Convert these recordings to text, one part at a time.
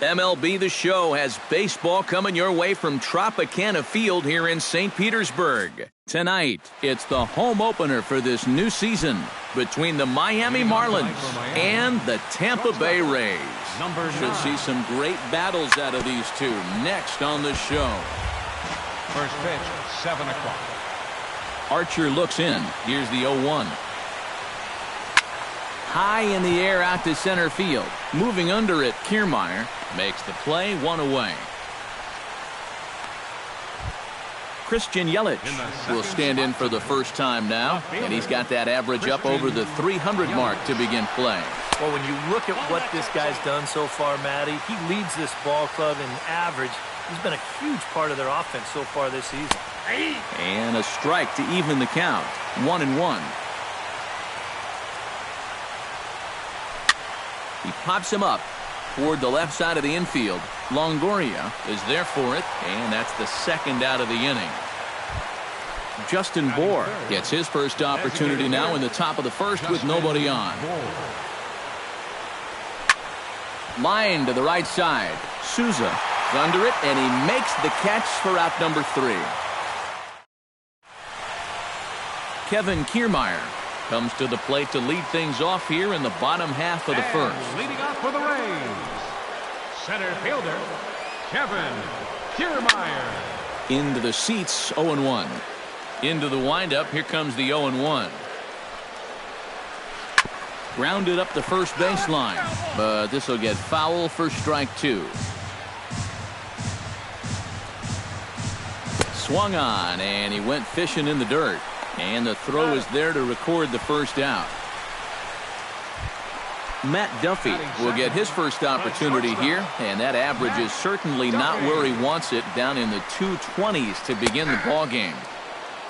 MLB The Show has baseball coming your way from Tropicana Field here in St. Petersburg. Tonight, it's the home opener for this new season between the Miami Marlins and the Tampa Bay Rays. Should see some great battles out of these two next on the show. First pitch, 7 o'clock. Archer looks in. Here's the 0-1. High in the air out to center field. Moving under it, Kiermaier makes the play, 1 away. Christian Yelich will stand in for the first time now, and he's got that average up over the 300 mark to begin play. Well, when you look at what this guy's done so far, Matty, he leads this ball club in average. He's been a huge part of their offense so far this season. And a strike to even the count, 1-1. He pops him up toward the left side of the infield. Longoria is there for it, and that's the second out of the inning. Justin Bour gets his first opportunity now in the top of the first with nobody on. Line to the right side. Souza is under it, and he makes the catch for out number 3. Kevin Kiermaier comes to the plate to lead things off here in the bottom half of the first. Leading off for the Rays, center fielder, Kevin Kiermaier. Into the seats, 0-1. Into the windup, here comes the 0-1. Grounded up the first baseline, but this will get foul for strike 2. Swung on, and he went fishing in the dirt. And the throw is there to record the first out. Matt Duffy will get his first opportunity here, and that average is certainly not where he wants it, down in the 220s to begin the ball game.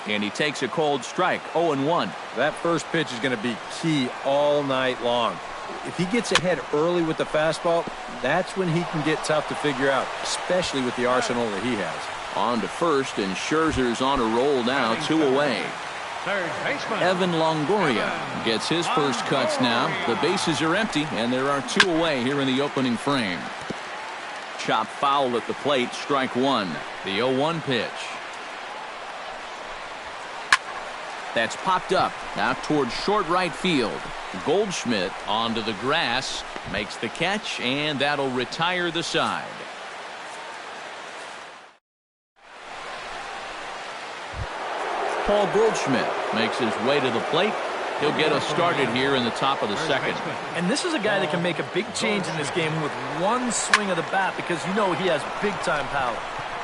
And he takes a cold strike, 0-1. That first pitch is going to be key all night long. If he gets ahead early with the fastball, that's when he can get tough to figure out, especially with the arsenal that he has. On to first, and Scherzer's on a roll now, 2 away. Third baseman, Evan Longoria gets his first cuts now. The bases are empty, and there are 2 away here in the opening frame. Chop foul at the plate, strike 1. The 0-1 pitch. That's popped up out towards short right field. Goldschmidt onto the grass, makes the catch, and that'll retire the side. Paul Goldschmidt makes his way to the plate. He'll get us started here in the top of the second. And this is a guy that can make a big change in this game with one swing of the bat, because you know he has big-time power.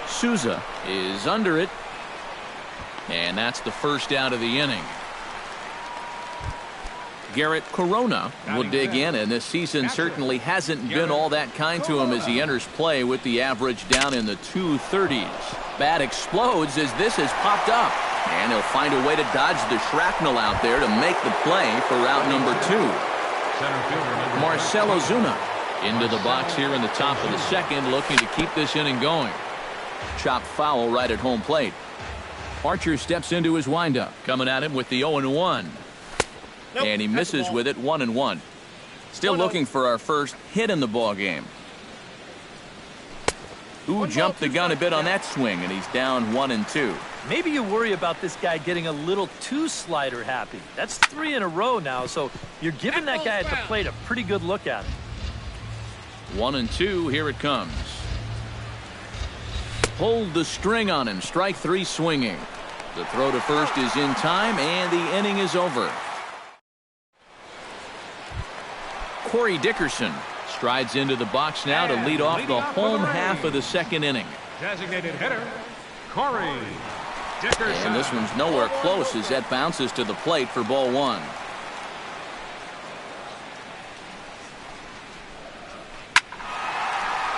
Souza is under it, and that's the first out of the inning. Garrett Corona will dig in, and this season certainly hasn't been all that kind to him as he enters play with the average down in the 230s. Bat explodes as this has popped up, and he'll find a way to dodge the shrapnel out there to make the play for route number 2. Marcell Ozuna into the box here in the top of the second, looking to keep this inning going. Chopped foul right at home plate. Archer steps into his windup, coming at him with the 0-1. Nope, and he misses with it, 1-1. Still looking for our first hit in the ball game. Ooh, jumped the gun a bit on that swing, and he's down 1-2. Maybe you worry about this guy getting a little too slider happy. That's 3 in a row now, so you're giving that guy at the plate a pretty good look at it. 1-2, here it comes. Pulled the string on him, strike 3 swinging. The throw to first is in time, and the inning is over. Corey Dickerson strides into the box now to lead off the home half of the second inning. Designated hitter, Corey Dickerson. And this one's nowhere close as that bounces to the plate for ball 1.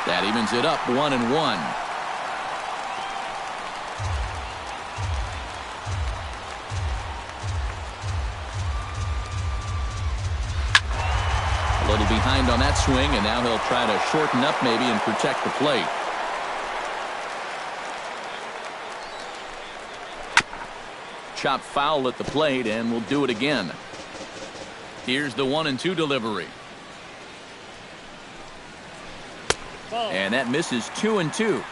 That evens it up, 1-1. A little behind on that swing, and now he'll try to shorten up maybe and protect the plate. Chop foul at the plate, and we'll do it again. Here's the 1-2 delivery. And that misses 2-2.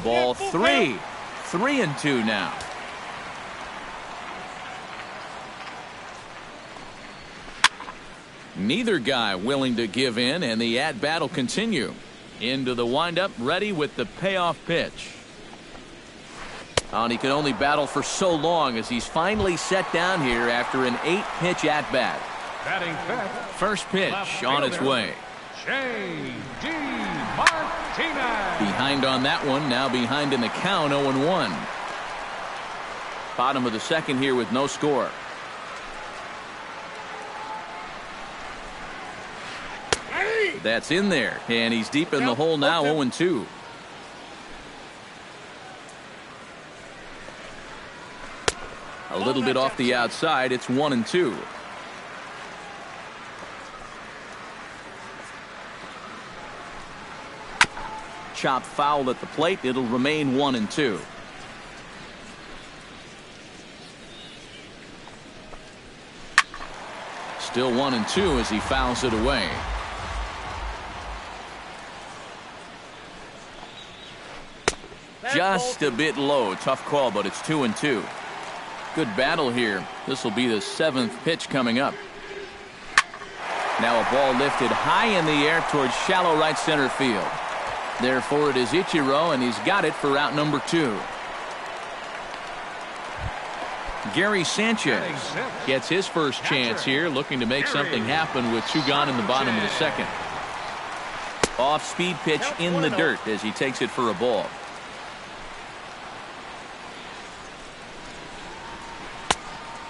Ball 3. 3-2 now. Neither guy willing to give in, and the at-bat will continue. Into the windup, ready with the payoff pitch. And he can only battle for so long as he's finally set down here after an 8-pitch at-bat. Batting fifth. First pitch on its way. J.D. Martinez. Behind on that one, now behind in the count, 0-1. Bottom of the second here with no score. That's in there, and he's deep in the hole now, 0-2. A little bit off the outside, it's 1-2. Chop foul at the plate, it'll remain 1-2. Still 1-2 as he fouls it away. Just a bit low. Tough call, but it's 2-2. Good battle here. This will be the 7th pitch coming up. Now a ball lifted high in the air towards shallow right center field. Therefore it is Ichiro, and he's got it for out number 2. Gary Sanchez gets his first chance here, looking to make something happen with 2 gone in the bottom of the second. Off-speed pitch in the dirt as he takes it for a ball.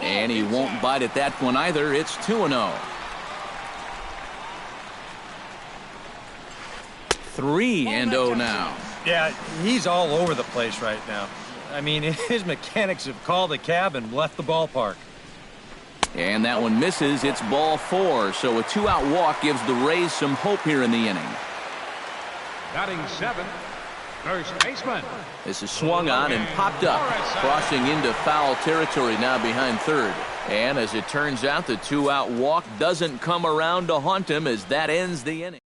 And he won't bite at that one either. It's 2-0. 3-0 now. Yeah, he's all over the place right now. I mean, his mechanics have called a cab and left the ballpark. And that one misses. It's ball 4. So a 2-out walk gives the Rays some hope here in the inning. Batting 7th. First baseman. This is swung on and popped up, crossing into foul territory now behind third. And as it turns out, the 2-out walk doesn't come around to haunt him as that ends the inning.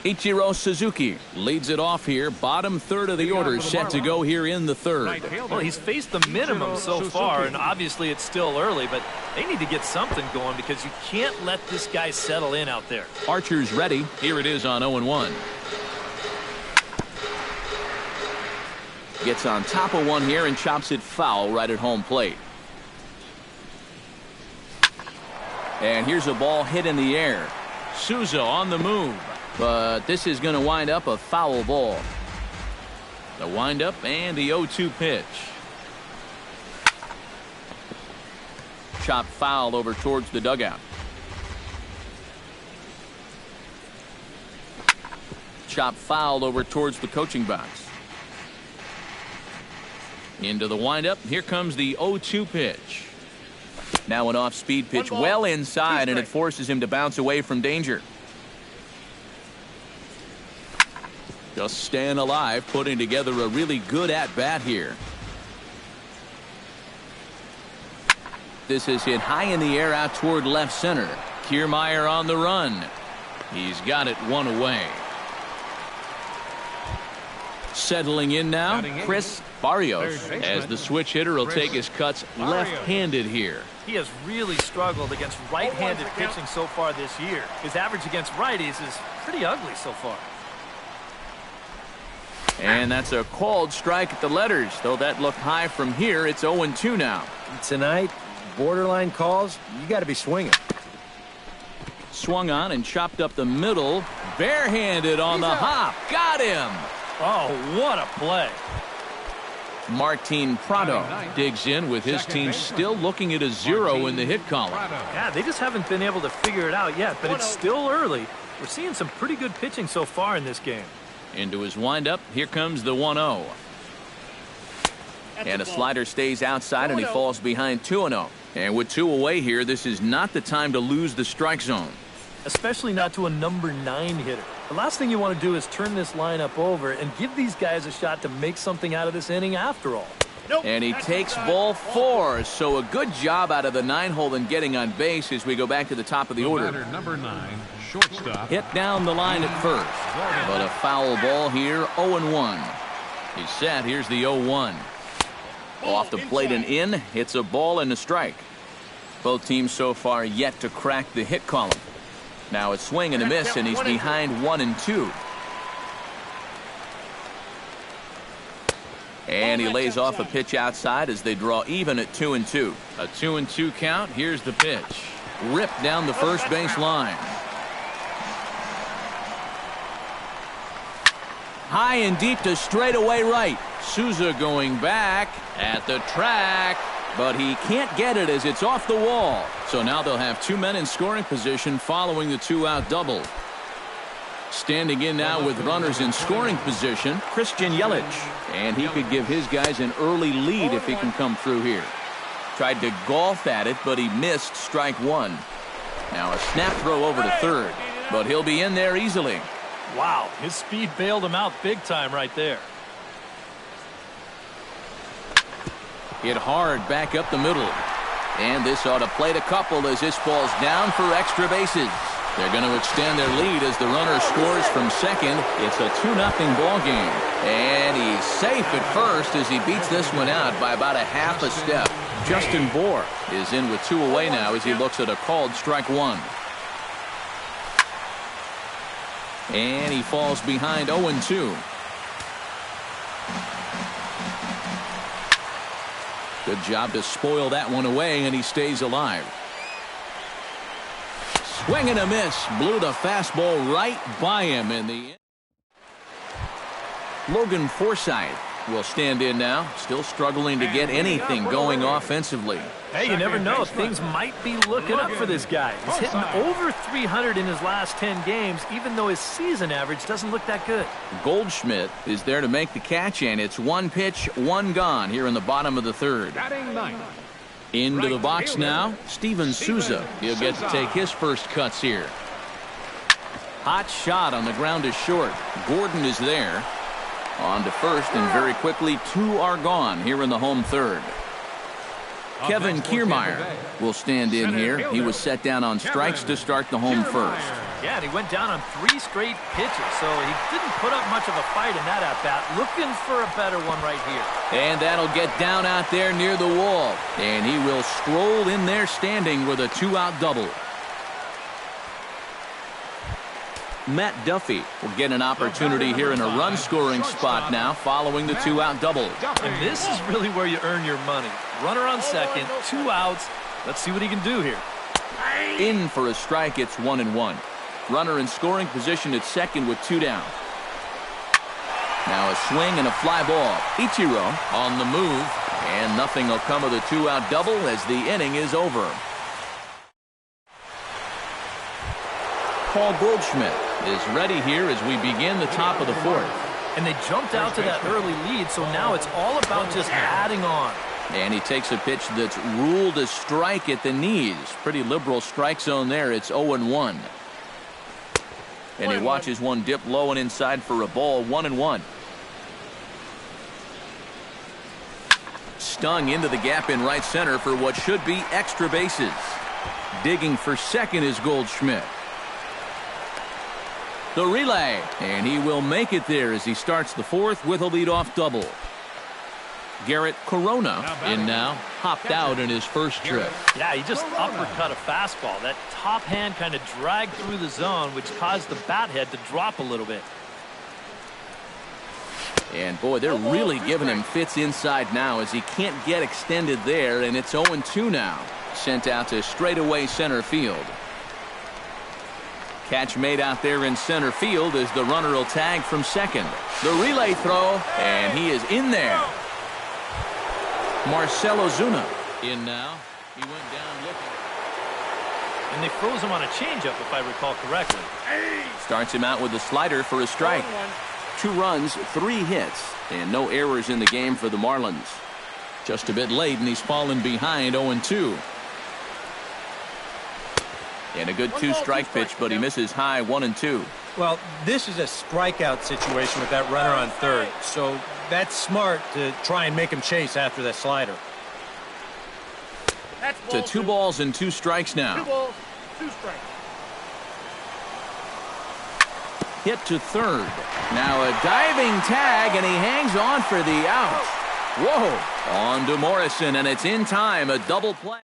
Ichiro Suzuki leads it off here. Bottom third of the order set to go here in the third. Well, he's faced the minimum so far, and obviously it's still early, but they need to get something going because you can't let this guy settle in out there. Archer's ready. Here it is on 0-1. Gets on top of one here and chops it foul right at home plate. And here's a ball hit in the air. Souza on the move. But this is going to wind up a foul ball. The windup and the 0-2 pitch. Chop foul over towards the dugout. Chop foul over towards the coaching box. Into the windup. Here comes the 0-2 pitch. Now an off-speed pitch well inside, and it forces him to bounce away from danger. Just staying alive, putting together a really good at-bat here. This is hit high in the air out toward left center. Kiermaier on the run. He's got it one away. Settling in now, Chris Barrios, as the switch hitter will take his cuts left-handed here. He has really struggled against right-handed pitching so far this year. His average against righties is pretty ugly so far. And that's a called strike at the letters, though that looked high from here. It's 0-2 now. Tonight, borderline calls, you got to be swinging. Swung on and chopped up the middle. Barehanded on the hop. Got him. Oh, what a play. Martin Prado digs in with his team still looking at a 0 in the hit column. Yeah, they just haven't been able to figure it out yet, but it's still early. We're seeing some pretty good pitching so far in this game. Into his windup, here comes the 1-0. And a slider stays outside and he falls behind 2-0. And with 2 away here, this is not the time to lose the strike zone. Especially not to a number 9 hitter. The last thing you want to do is turn this lineup over and give these guys a shot to make something out of this inning after all. And he takes ball 4. So a good job out of the 9-hole in getting on base as we go back to the top of the order. Batter number 9, shortstop. Hit down the line at first. But a foul ball here, 0-1. He's set. Here's the 0-1. Off the plate and in. It's a ball and a strike. Both teams so far yet to crack the hit column. Now a swing and a miss, and he's behind 1-2. And he lays off a pitch outside as they draw even at 2-2. A 2-2 count. Here's the pitch. Ripped down the first base line. High and deep to straightaway right. Souza going back at the track, but he can't get it as it's off the wall. So now they'll have 2 men in scoring position following the 2-out double. Standing in now with runners in scoring position, Christian Yelich. And he could give his guys an early lead if he can come through here. Tried to golf at it, but he missed strike 1. Now a snap throw over to third, but he'll be in there easily. Wow, his speed bailed him out big time right there. Hit hard back up the middle. And this ought to plate a couple as this falls down for extra bases. They're going to extend their lead as the runner scores from second. It's a 2-0 ball game. And he's safe at first as he beats this one out by about a half a step. Justin Bour is in with 2 away now as he looks at a called strike 1. And he falls behind 0-2. Good job to spoil that one away, and he stays alive. Swing and a miss. Blew the fastball right by him in the end. Logan Forsythe will stand in now, still struggling to get anything going offensively. Hey, you never know. Things might be looking up for this guy. He's hitting over 300 in his last 10 games, even though his season average doesn't look that good. Goldschmidt is there to make the catch, and it's 1 pitch, 1 gone here in the bottom of the third. Into the box now, Steven Souza. He'll get to take his first cuts here. Hot shot on the ground is short. Gordon is there. On to first, and very quickly 2 are gone here in the home third. Kevin Kiermaier will stand in here. He was set down on strikes to start the home first. Yeah, and he went down on 3 straight pitches, so he didn't put up much of a fight in that at-bat. Looking for a better one right here. And that'll get down out there near the wall. And he will stroll in there standing with a 2-out double. Matt Duffy will get an opportunity here in a run-scoring spot now following the 2-out double. And this is really where you earn your money. Runner on second, 2 outs. Let's see what he can do here. In for a strike, it's 1-1. Runner in scoring position at second with 2 down. Now a swing and a fly ball. Ichiro on the move, and nothing will come of the 2-out double as the inning is over. Paul Goldschmidt is ready here as we begin the top of the fourth. And they jumped out to that early lead, so now it's all about just adding on. And he takes a pitch that's ruled a strike at the knees. Pretty liberal strike zone there. It's 0-1. And he watches one dip low and inside for a ball. 1-1. Stung into the gap in right center for what should be extra bases. Digging for second is Goldschmidt. The relay, and he will make it there as he starts the fourth with a leadoff double. Garrett Corona in now, hopped out in his first trip. Yeah, he just uppercut a fastball. That top hand kind of dragged through the zone, which caused the bat head to drop a little bit. And boy, they're really giving him fits inside now as he can't get extended there, and it's 0-2 now. Sent out to straightaway center field. Catch made out there in center field as the runner will tag from second. The relay throw, and he is in there. Marcell Ozuna in now. He went down looking. And they froze him on a changeup, if I recall correctly. Starts him out with a slider for a strike. 2 runs, 3 hits, and no errors in the game for the Marlins. Just a bit late, and he's fallen behind 0-2. And a good 2-strike pitch, but he misses high 1-2. Well, this is a strikeout situation with that runner on third, so That's smart to try and make him chase after that slider. To 2 balls and 2 strikes now. 2 balls, 2 strikes. Hit to third. Now a diving tag, and he hangs on for the out. Whoa. On to Morrison, and it's in time. A double play.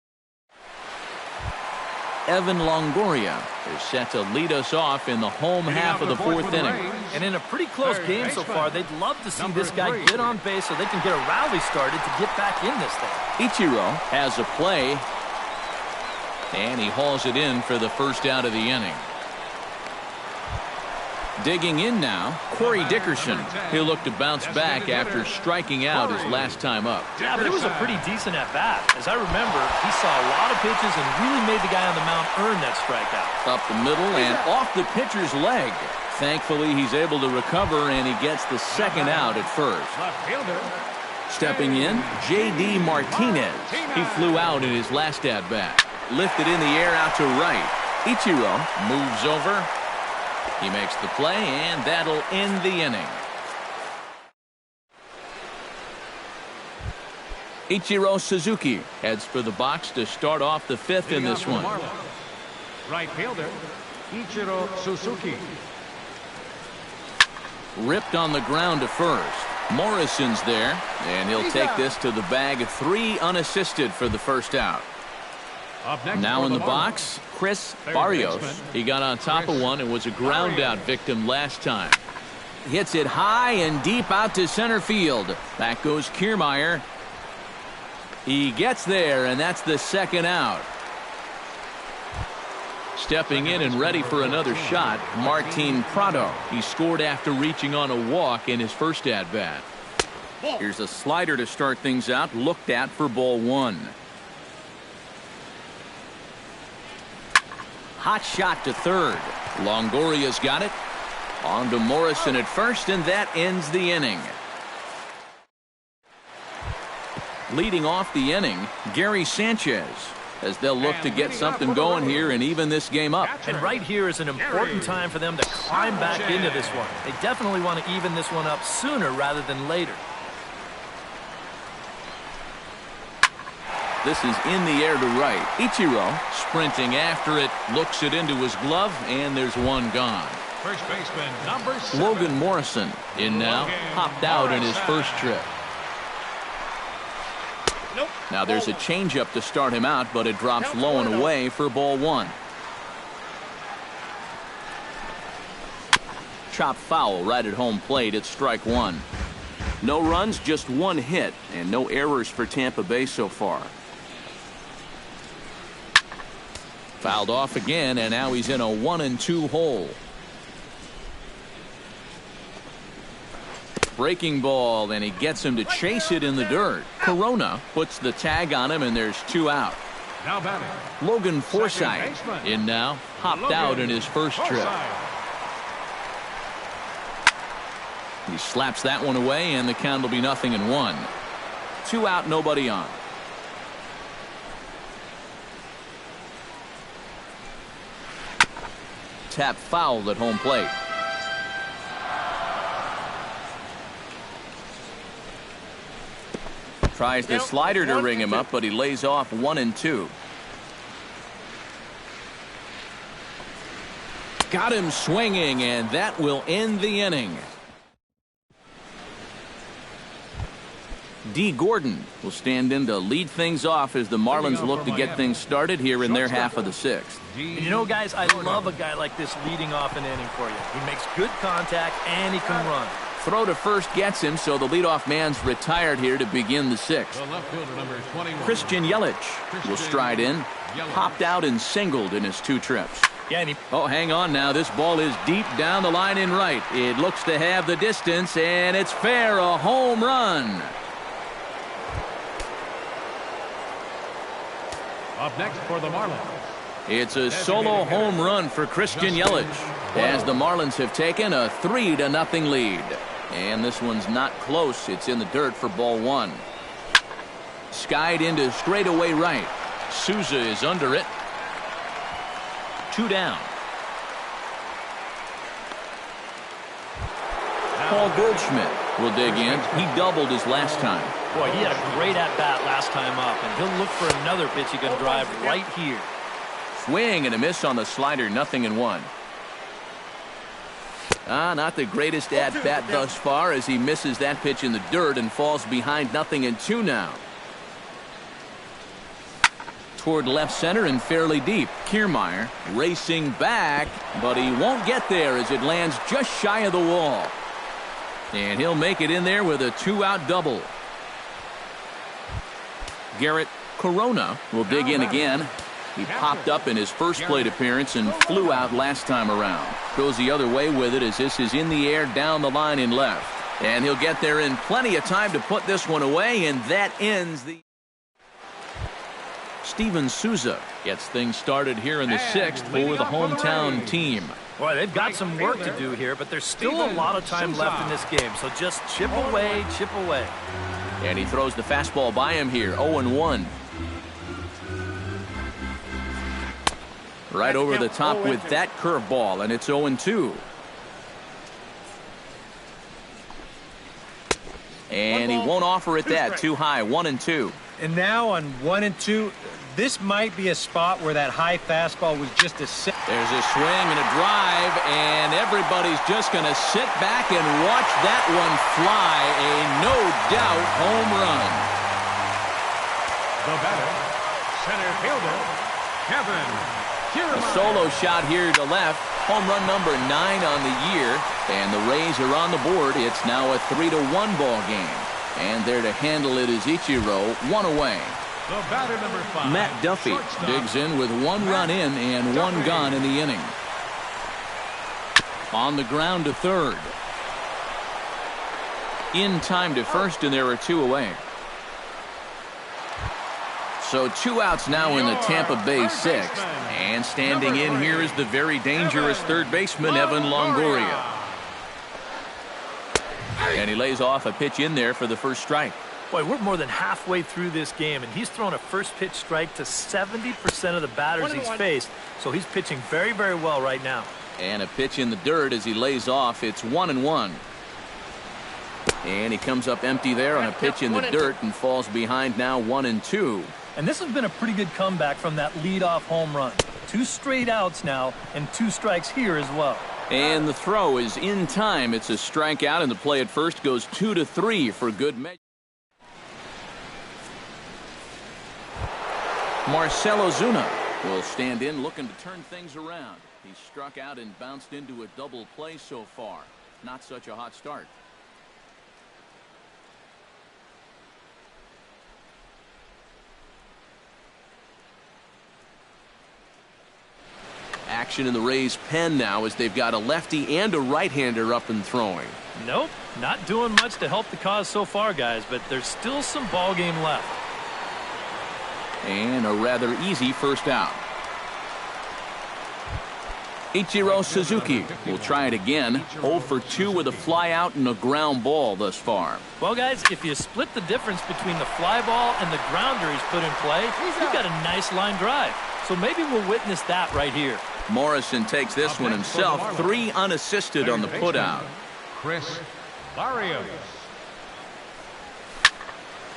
Evan Longoria is set to lead us off in the home half of the 4th inning. And in a pretty close game so far, they'd love to see this guy get on base so they can get a rally started to get back in this thing. Ichiro has a play, and he hauls it in for the first out of the inning. Digging in now, Corey Dickerson. He'll look to bounce back after striking out his last time up. Yeah, but it was a pretty decent at-bat. As I remember, he saw a lot of pitches and really made the guy on the mound earn that strikeout. Up the middle and off the pitcher's leg. Thankfully, he's able to recover, and he gets the second out at first. Left fielder. Stepping in, J.D. Martinez. He flew out in his last at-bat. Lifted in the air out to right. Ichiro moves over. He makes the play, and that'll end the inning. Ichiro Suzuki heads for the box to start off the 5th in this one. Right fielder, Ichiro Suzuki. Ripped on the ground to first. Morrison's there, and he'll take this to the bag. 3 unassisted for the first out. Now in the box, Chris Barrios. He got on top of one and was a ground out victim last time. Hits it high and deep out to center field. Back goes Kiermaier. He gets there, and that's the second out. Stepping in and ready for another shot, Martin Prado. He scored after reaching on a walk in his first at-bat. Here's a slider to start things out, looked at for ball 1. Hot shot to third. Longoria's got it. On to Morrison at first, and that ends the inning. Leading off the inning, Gary Sanchez, as they'll look to get something going here and even this game up. And right here is an important time for them to climb back into this one. They definitely want to even this one up sooner rather than later. This is in the air to right. Ichiro sprinting after it, looks it into his glove, and there's one gone. First baseman, number 7. Logan Morrison in now, hopped out in his first trip. Now there's a changeup to start him out, but it drops low and away for ball 1. Chop foul right at home plate at strike 1. No runs, just 1 hit, and no errors for Tampa Bay so far. Fouled off again, and now he's in a 1-2 hole. Breaking ball, and he gets him to chase it in the dirt. Corona puts the tag on him, and there's 2 out. Now batting, Logan Forsythe in now, hopped out in his first trip. He slaps that one away, and the count will be 0-1. 2 out, nobody on. Tap fouled at home plate. Tries the slider to ring him up, but he lays off 1-2. Got him swinging, and that will end the inning. D. Gordon will stand in to lead things off as the Marlins look to get things started here in their half of the 6th. And you know, guys, I love a guy like this leading off an inning for you. He makes good contact, and he can run. Throw to first gets him, so the leadoff man's retired here to begin the 6th. the left fielder, number 21. Christian Yelich will stride in. Hopped out and singled in his 2 trips. Yeah, and he... Oh, hang on now. This ball is deep down the line in right. It looks to have the distance, and it's fair. A home run. Up next for the Marlins. It's a solo home run for Christian Yelich as the Marlins have taken a 3-0 lead. And this one's not close. It's in the dirt for ball 1. Skied into straightaway right. Souza is under it. 2 down. Paul Goldschmidt will dig in. He doubled his last time. Boy, he had a great at-bat last time up, and he'll look for another pitch he can drive right here. Swing and a miss on the slider, 0-1. Not the greatest at-bat thus far as he misses that pitch in the dirt and falls behind 0-2 now. Toward left center and fairly deep. Kiermaier racing back, but he won't get there as it lands just shy of the wall. And he'll make it in there with a 2-out double. Garrett Corona will dig in again. He popped up in his first plate appearance and flew out last time around. Goes the other way with it as this is in the air down the line in left. And he'll get there in plenty of time to put this one away, and that ends the... Steven Souza gets things started here in the 6th for the hometown team. Boy, they've got some work to do here, but there's still a lot of time left in this game, so just chip away, chip away. And he throws the fastball by him here, 0-1. Right over the top with that curveball, and it's 0-2. And he won't offer it that. Too high, 1-2. And now on 1-2, this might be a spot where that high fastball was just a sit. There's a swing and a drive, and everybody's just going to sit back and watch that one fly. A no-doubt home run. The batter, center fielder, Kevin Kiermaier. A solo shot here to left. Home run number 9 on the year, and the Rays are on the board. It's now a 3-1 ball game. And there to handle it is Ichiro, 1 away. The batter number 5. Matt Duffy digs in with 1 run in and 1 gone in the inning. On the ground to third. In time to first, and there are 2 away. So 2 outs now in the Tampa Bay 6th. And standing in here is the very dangerous third baseman, Evan Longoria. And he lays off a pitch in there for the first strike. Boy, we're more than halfway through this game, and he's thrown a first pitch strike to 70% of the batters he's faced. So he's pitching very, very well right now. And a pitch in the dirt as he lays off. It's 1-1. And he comes up empty there on a pitch in the dirt and falls behind now 1-2. And this has been a pretty good comeback from that leadoff home run. 2 straight outs now and 2 strikes here as well. And the throw is in time. It's a strikeout, and the play at first goes 2-3 for good measure. Marcell Ozuna will stand in looking to turn things around. He struck out and bounced into a double play so far. Not such a hot start. Action in the Rays' pen now as they've got a lefty and a right-hander up and throwing. Nope, not doing much to help the cause so far, guys, but there's still some ball game left. And a rather easy first out. Ichiro Suzuki will try it again. 0 for 2 with a fly out and a ground ball thus far. Well, guys, if you split the difference between the fly ball and the grounder he's put in play, you've got a nice line drive. So maybe we'll witness that right here. Morrison takes this one himself. 3 unassisted on the putout. Chris Barrios.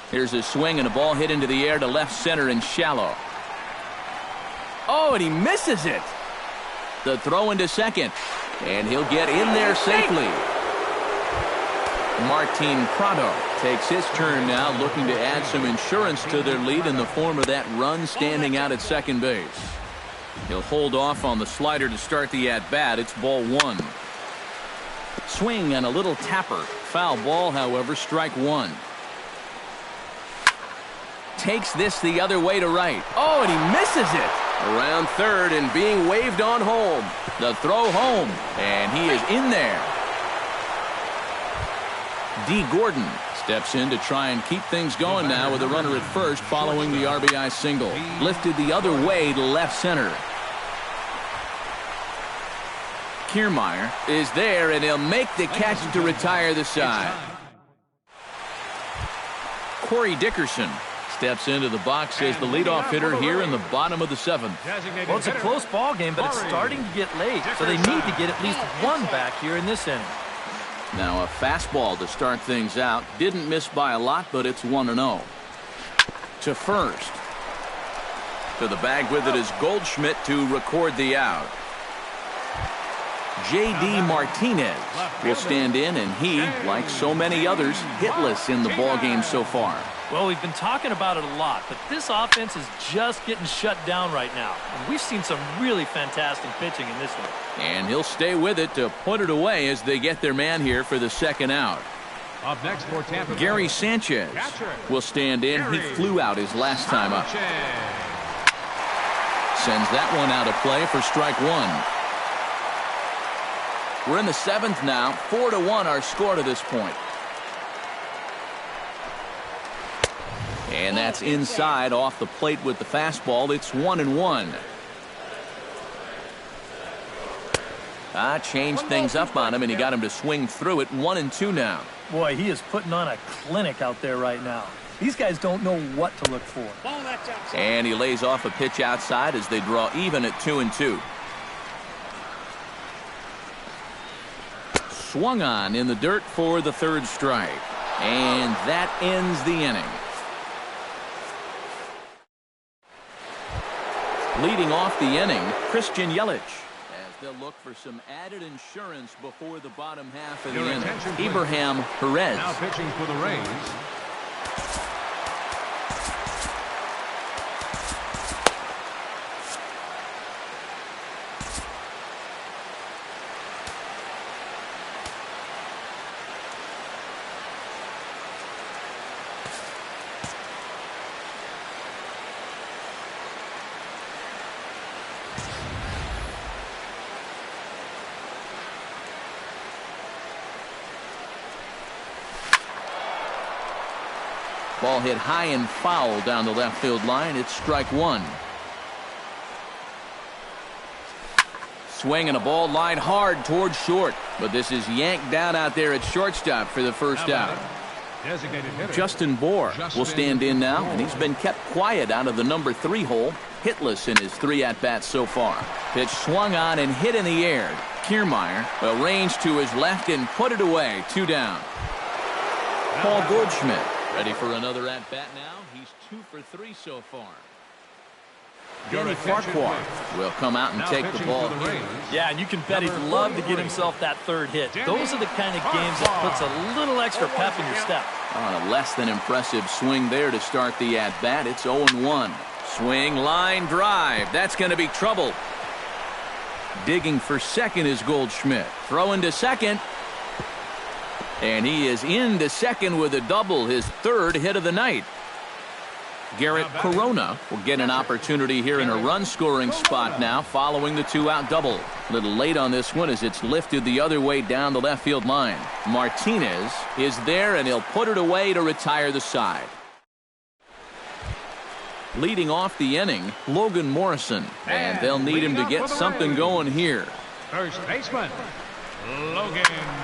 Here's a swing and a ball hit into the air to left center and shallow. Oh, and he misses it. The throw into second. And he'll get in there safely. Martin Prado takes his turn now, looking to add some insurance to their lead in the form of that run standing out at second base. He'll hold off on the slider to start the at-bat. It's ball 1. Swing and a little tapper. Foul ball, however, strike 1. Takes this the other way to right. Oh, and he misses it. Around third and being waved on home. The throw home, and he is in there. D. Gordon steps in to try and keep things going now with a runner at first following the RBI single. Lifted the other way to left center. Kiermaier is there, and he'll make the catch to retire the side. Corey Dickerson steps into the box as the leadoff hitter here in the bottom of the 7th. Well, it's a close ball game, but it's starting to get late, so they need to get at least 1 back here in this inning. Now a fastball to start things out. Didn't miss by a lot, but it's 1-0. To first. To the bag with it is Goldschmidt to record the out. J.D. Martinez will stand in, and he, like so many others, hitless in the ballgame so far. Well, we've been talking about it a lot, but this offense is just getting shut down right now. And we've seen some really fantastic pitching in this one. And he'll stay with it to put it away as they get their man here for the second out. Up next for Tampa Bay, Gary Sanchez will stand in. He flew out his last time up. Sends that one out of play for strike one. We're in the seventh now. 4-1 our score to this point. And that's inside off the plate with the fastball. It's 1-1. Changed things up on him, and he got him to swing through it. 1-2 now. Boy, he is putting on a clinic out there right now. These guys don't know what to look for. And he lays off a pitch outside as they draw even at 2-2. Swung on in the dirt for the third strike. And that ends the inning. Leading off the inning, Christian Yelich. As they'll look for some added insurance before the bottom half of the inning. Abraham Perez. Now pitching for the Rays. Ball hit high and foul down the left field line. It's strike one. Swing and a ball lined hard towards short. But this is yanked down out there at shortstop for the first out. Justin Bour will stand in now, and he's been kept quiet out of the number 3 hole. Hitless in his 3 at-bats so far. Pitch swung on and hit in the air. Kiermaier will range to his left and put it away. 2 down. Paul Goldschmidt ready for another at-bat now. He's 2 for 3 so far. Danny Farquhar will come out and take the ball. Yeah, and you can bet he'd love to get himself that third hit. Those are the kind of games that puts a little extra pep in your step. A less than impressive swing there to start the at-bat. It's 0-1. Swing, line, drive. That's going to be trouble. Digging for second is Goldschmidt. Throwing to second. And he is into second with a double, his 3rd hit of the night. Garrett Corona will get an opportunity here in a run-scoring spot now following the 2-out double. A little late on this one as it's lifted the other way down the left field line. Martinez is there, and he'll put it away to retire the side. Leading off the inning, Logan Morrison. And they'll need him to get something going here. First baseman, Logan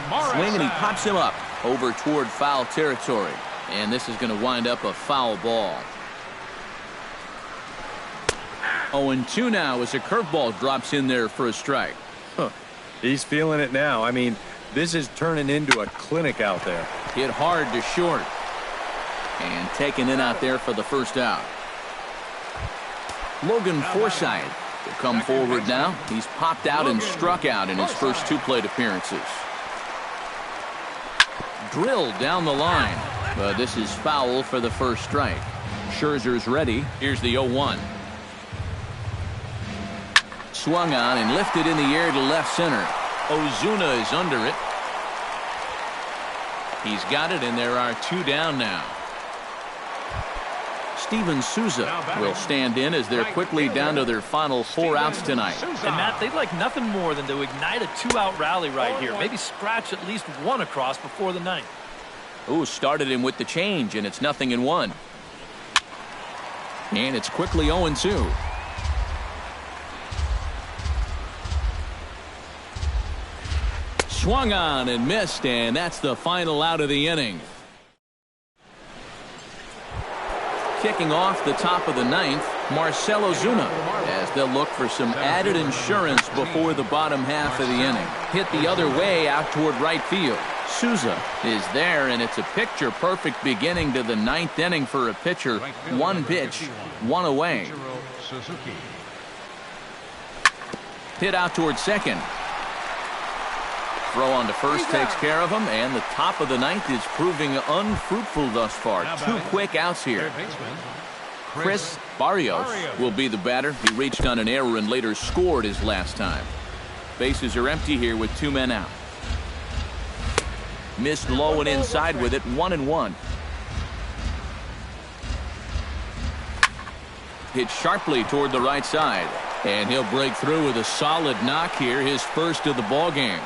Morrison. Swing, and he pops him up over toward foul territory. And this is going to wind up a foul ball. 0-2 now as a curveball drops in there for a strike. He's feeling it now. I mean, this is turning into a clinic out there. Hit hard to short. And taken in out there for the first out. Logan Forsythe will come forward now. He's popped out and struck out in his first 2 plate appearances. Drilled down the line. But this is foul for the first strike. Scherzer's ready. Here's the 0-1. Swung on and lifted in the air to left center. Ozuna is under it. He's got it, and there are 2 down now. Steven Souza will stand in as they're quickly down to their final 4 outs tonight. And Matt, they'd like nothing more than to ignite a 2-out rally right here. Maybe scratch at least 1 across before the 9th. Ooh, started him with the change, and it's 0-1. And it's quickly 0-2. Swung on and missed, and that's the final out of the inning. Kicking off the top of the 9th, Marcell Ozuna, as they'll look for some added insurance before the bottom half of the inning. Hit the other way out toward right field. Souza is there, and it's a picture-perfect beginning to the ninth inning for a pitcher. One pitch, one away. Hit out towards second. Throw on to first takes care of him, and the top of the ninth is proving unfruitful thus far. Two quick outs here. Chris Barrios will be the batter. He reached on an error and later scored his last time. Bases are empty here with 2 men out. Missed low and inside with it, 1-1. Hit sharply toward the right side, and he'll break through with a solid knock here, his first of the ball game.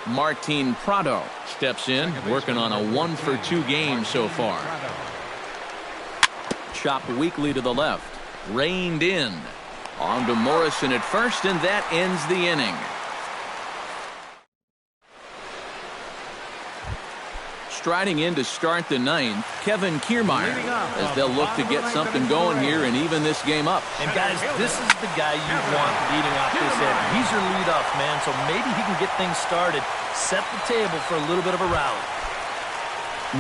Martin Prado steps in, working on a 1-for-2 game so far. Chop weakly to the left. Reined in. On to Morrison at first, and that ends the inning. Striding in to start the ninth, Kevin Kiermaier, as they'll look to get something going here and even this game up. And guys, this is the guy you want leading off this end. He's your leadoff man, so maybe he can get things started, set the table for a little bit of a rally.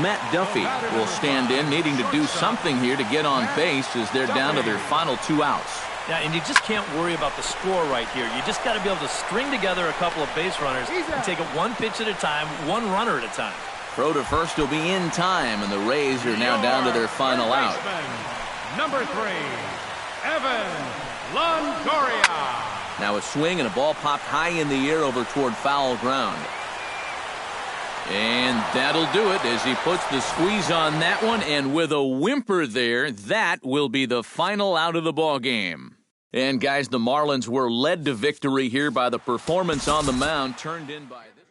Matt Duffy will stand in, needing to do something here to get on base as they're down to their final 2 outs. Yeah, and you just can't worry about the score right here. You just got to be able to string together a couple of base runners and take it one pitch at a time, one runner at a time. Throw to first will be in time, and the Rays are now down to their final out. Number 3, Evan Longoria. Now a swing and a ball popped high in the air over toward foul ground. And that'll do it as he puts the squeeze on that one, and with a whimper there, that will be the final out of the ball game. And guys, the Marlins were led to victory here by the performance on the mound, turned in by this.